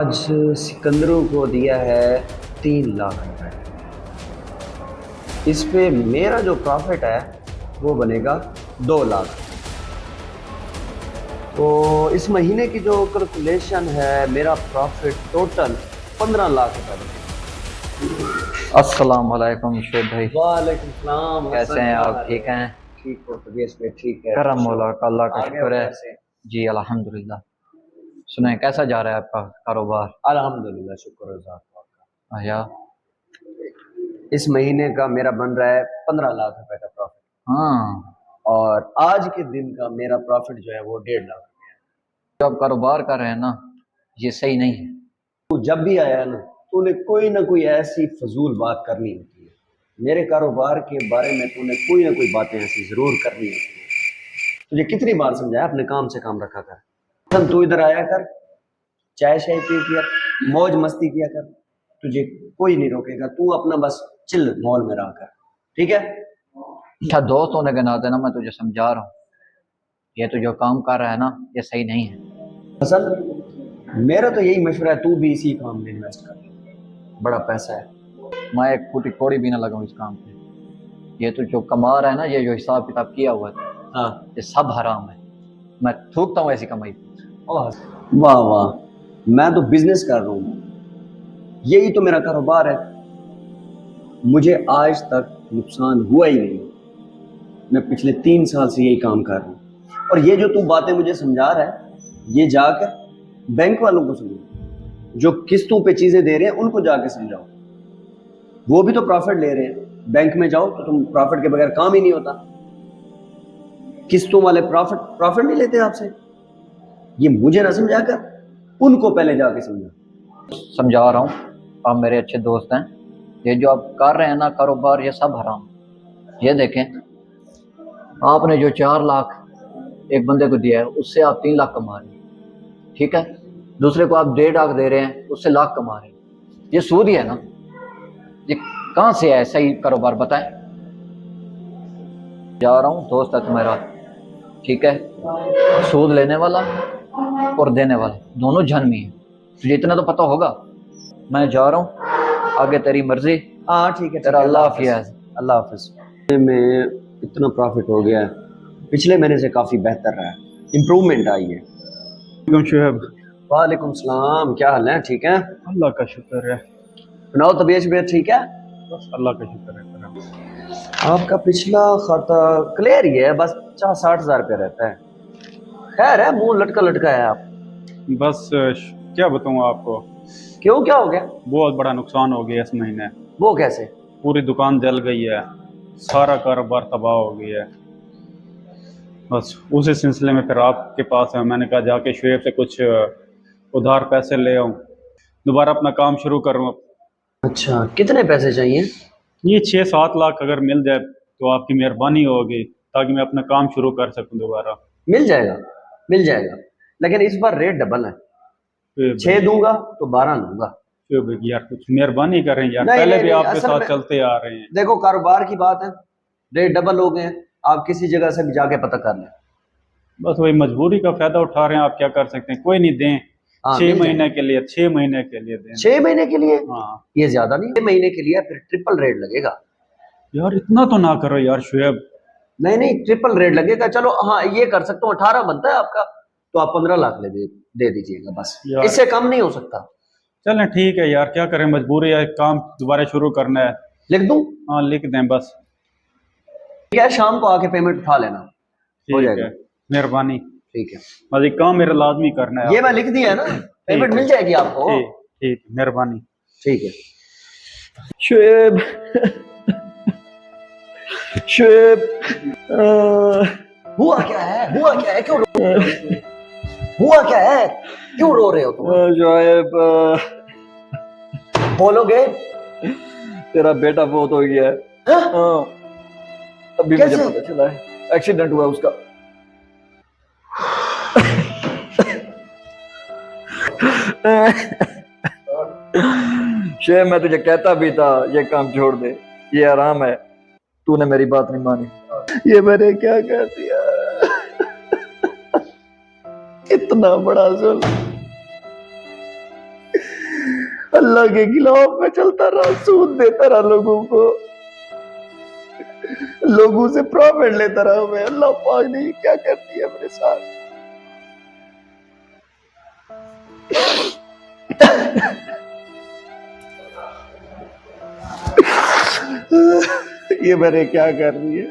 आज सिकंदरों को दिया है 3 लाख रुपए। इस पे मेरा जो प्रॉफिट है वो बनेगा 2 लाख। तो इस महीने की जो कैलकुलेशन है मेरा प्रॉफिट टोटल 15 लाख रुपए बनेगा। अस्सलाम वालेकुम शुभ भाई, वालेकुम सलाम। कैसे हैं आप? ठीक हैं? ठीक हो? तबीयत में ठीक है? करम मौला का, अल्लाह का आ गए हो शुक्र है। घर से? जी अल्हम्दुलिल्लाह। सुने कैसा जा रहा है आपका कारोबार? अल्हम्दुलिल्लाह, शुक्र है ज़ात पाक का। आया। इस महीने का मेरा बन रहा है 15 लाख रुपए का प्रॉफिट। हाँ, और आज के दिन का मेरा प्रॉफिट जो है वो 1.5 लाख। जो आप कारोबार कर रहे हैं ना, ये सही नहीं है। तू जब भी आया ना, तूने कोई ना कोई ऐसी फजूल बात करनी होती है। मेरे कारोबार के बारे में तूने कोई ना कोई बातें ऐसी जरूर करनी होती है। तुझे कितनी बार समझाया अपने काम से काम रखा कर। तू इधर आया कर, चाय शाय पी किया, मौज मस्ती किया कर। तुझे कोई नहीं रोकेगा, तू अपना बस चिल मॉल में रहा कर, ठीक है? अच्छा, दोस्त होने के नाते ना मैं तुझे समझा रहा हूँ, ये तो जो काम कर रहा है ना, ये सही नहीं है। असल मेरा तो यही मशवरा है, तू भी इसी काम में इन्वेस्ट कर, बड़ा पैसा है। मैं एक फूटी कौड़ी भी ना लगाऊं इस काम पे। ये तो जो कमा रहा है ना, ये जो हिसाब किताब किया हुआ है, हाँ, ये सब हराम है। मैं थूकता हूँ ऐसी कमाई पे। वाह वाह, मैं तो बिजनेस कर रहा हूँ, यही तो मेरा कारोबार है। मुझे आज तक नुकसान हुआ ही नहीं। मैं पिछले 3 साल से यही काम कर रहा हूँ। और ये जो तू बातें मुझे समझा रहा है, ये जाकर बैंक वालों को समझाओ, जो किस्तों पे चीजें दे रहे हैं उनको जाके समझाओ। वो भी तो प्रॉफिट ले रहे हैं। बैंक में जाओ तो तुम प्रॉफिट के बगैर काम ही नहीं होता। किस्तों वाले प्रॉफिट प्रॉफिट नहीं लेते आपसे। ये मुझे ना समझाकर उनको पहले जाके समझा। समझा रहा हूँ, आप मेरे अच्छे दोस्त हैं। ये जो आप कर रहे हैं ना कारोबार, ये सब हराम। ये देखें, आपने जो 4 लाख एक बंदे को दिया है, उससे आप 3 लाख कमा रहे हैं, ठीक है? दूसरे को आप 1.5 लाख दे रहे हैं, उससे लाख कमा रहे हैं। ये सूद ही है ना? ये कहाँ से है सही कारोबार, बताएं। जा रहा हूँ, दोस्त है तुम्हारा, ठीक है? सूद लेने वाला और देने वाला दोनों जहन्नमी है, तुझे इतना तो पता होगा। मैं जा रहा हूँ, आगे तेरी मर्जी। हाँ ठीक है, तेरा अल्लाह हाफिज। हाफिज़। अल्लाह हाफिज। में इतना प्रॉफिट हो गया है, पिछले महीने से काफी बेहतर रहा है, इम्प्रूवमेंट आई है। वालेकुम शुएब। वालेकुम सलाम, क्या हाल है? ठीक है? अल्लाह का शुक्र है। सुनाओ, तबीयत शबीयत ठीक है? बस अल्लाह का शुक्र है करम। आपका पिछला खाता क्लियर ही है, बस 50-60 हज़ार रुपया रहता है। खैर है, मुंह लटका लटका है आप। बस क्या बताऊँ आपको, क्यों, क्या हो गया? बहुत बड़ा नुकसान हो गया इस महीने। वो कैसे? पूरी दुकान जल गई है, सारा कारोबार तबाह हो गया है। बस उसी सिलसिले में फिर आपके पास है, मैंने कहा जाके शुएब से कुछ उधार पैसे ले आऊँ, दोबारा अपना काम शुरू करूँ। अच्छा, कितने पैसे चाहिए? ये 6-7 लाख अगर मिल जाए तो आपकी मेहरबानी होगी, ताकि मैं अपना काम शुरू कर सकूँ दोबारा। मिल जाएगा, मिल जाएगा, लेकिन इस बार रेट डबल है। शुएब 6 भाई, दूंगा तो 12 लूंगा। शुएब भाई यार कुछ मेहरबानी करें यार, नहीं पहले नहीं भी नहीं, आपके असल साथ में चलते आ रहे हैं। देखो, कारोबार की बात है, रेट डबल हो गए हैं। आप किसी जगह से भी जाके पता कर लें। बस वही मजबूरी का फायदा उठा रहे हैं, आप क्या कर सकते हैं। कोई नहीं, दें। हाँ, 6 मिल महीने जाएगा। के लिए, 6 महीने के लिए दें। 6 महीने के लिए? हाँ ये ज्यादा नहीं, 6 महीने के लिए फिर ट्रिपल रेट लगेगा। यार, इतना तो ना करो यार शुएब। नहीं नहीं, ट्रिपल रेट लगेगा। चलो हाँ, ये कर सकता हूँ, 18 बनता है आपका, तो आप 15 लाख दे दीजिएगा बस। यार इससे कम नहीं हो सकता। चलें, ठीक है यार, क्या करें, मजबूरी है, काम दोबारा शुरू करना है। लिख दूं? हाँ लिख दें बस। ठीक है, शाम को आके पेमेंट उठा लेना, हो ठीक जाएगा। है, मेहरबानी। ठीक है, बस एक काम मेरा लाजमी करना है ये मैं आपको। लिख दिया है ना, ठीक पेमेंट है, मिल जाएगी आपको। ठीक ठीक, मेहरबानी। ठीक है। शुएब, शुएब, हुआ क्या है? हुआ क्या है? क्यों हुआ क्या है? क्यों रो रहे हो तुम? शुएब, बोलोगे? तेरा बेटा बहुत हो गया है। हाँ? हाँ, अभी मुझे कैसे? पता चला है, एक्सीडेंट हुआ उसका। शेर, मैं तुझे कहता भी था ये काम छोड़ दे, ये आराम है, तूने मेरी बात नहीं मानी। ये मैंने क्या कर दिया? इतना बड़ा जुल्म, अल्लाह के खिलाफ मैं चलता रहा, सूद देता रहा लोगों को, लोगों से प्रॉफिट लेता रहा मैं। अल्लाह पाक ने ये क्या कर दिया मेरे साथ। ये मैंने क्या कर दिया।